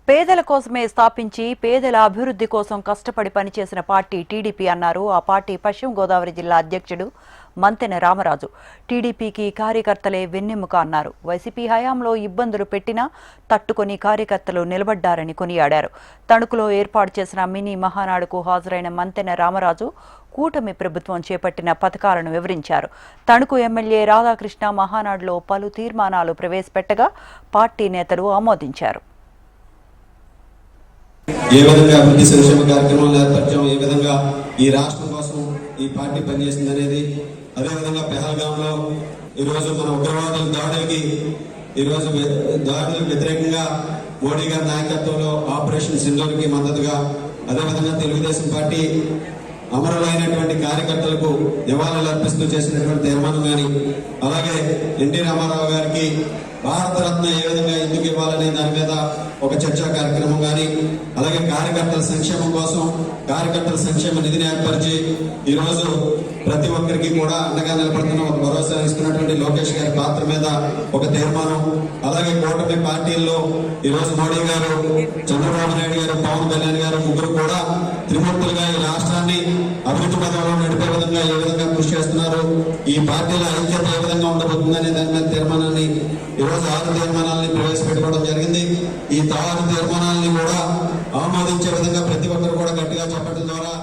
పేదల కోసమే స్థాపించి పేదల అభివృద్ధి కోసం కష్టపడి పనిచేసిన పార్టీ టీడీపీ అన్నారు ఆ పార్టీ పశ్చిమ గోదావరి జిల్లా అధ్యక్షుడు మంతెన రామరాజు. టీడీపీకి కార్యకర్తలే వెన్నెముక అన్నారు. వైసీపీ హయాంలో ఇబ్బందులు పెట్టినా తట్టుకొని కార్యకర్తలు నిలబడ్డారని కొనియాడారు. తణుకులో ఏర్పాటు చేసిన మినీ మహానాడుకు హాజరైన మంతెన రామరాజు కూటమి ప్రభుత్వం చేపట్టిన పథకాలను వివరించారు. తణుకు ఎమ్మెల్యే రాధాకృష్ణ మహానాడులో పలు తీర్మానాలు ప్రవేశపెట్టగా పార్టీ నేతలు ఆమోదించారు. ఏ విధంగా అభివృద్ధి సంక్షేమ కార్యక్రమాలు ఏర్పరచడం, ఏ విధంగా ఈ రాష్ట్రం కోసం ఈ పార్టీ పనిచేసింది అనేది, అదేవిధంగా పెహల్గాంలో ఈరోజు మన ఉగ్రవాదుల దాడులకు వ్యతిరేకంగా మోడీ గారి నాయకత్వంలో ఆపరేషన్ సింధూర్కి మద్దతుగా, అదేవిధంగా తెలుగుదేశం పార్టీ అమరులైనటువంటి కార్యకర్తలకు నివాళులు అర్పిస్తూ చేసినటువంటి తీర్మానం కానీ, అలాగే ఎన్టీ రామారావు గారికి భారతరత్న ఏ విధంగా ఎందుకు ఇవ్వాలనే దాని మీద ఒక చర్చా కార్యక్రమం కానీ, అలాగే కార్యకర్తల సంక్షేమం కోసం కార్యకర్తల సంక్షేమ నిధిని ఏర్పరిచి ఈరోజు ప్రతి ఒక్కరికి కూడా అండగా నిలబడుతున్న ఒక భరోసా ఇస్తున్నటువంటి లోకేష్ గారి పాత్ర మీద ఒక తీర్మానం, అలాగే కూటమి పార్టీల్లో ఈరోజు మోడీ గారు, చంద్రబాబు నాయుడు గారు, పవన్ కళ్యాణ్ గారు ముగ్గురు కూడా త్రిమూర్తులుగా ఈ రాష్ట్రాన్ని అభివృద్ధి పథంలో నడిపే విధంగా ఏ విధంగా కృషి చేస్తున్నారు, ఈ పార్టీల ఐక్యత ఏ విధంగా ఉండబోతుందనే దాని మీద తీర్మానాన్ని ఈరోజు 6 తీర్మానాలని ప్రవేశపెట్టుకోవడం జరిగింది. ఈ 6 తీర్మానాలని కూడా ఆమోదించే విధంగా ప్రతి ఒక్కరు కూడా గట్టిగా చెప్పడం ద్వారా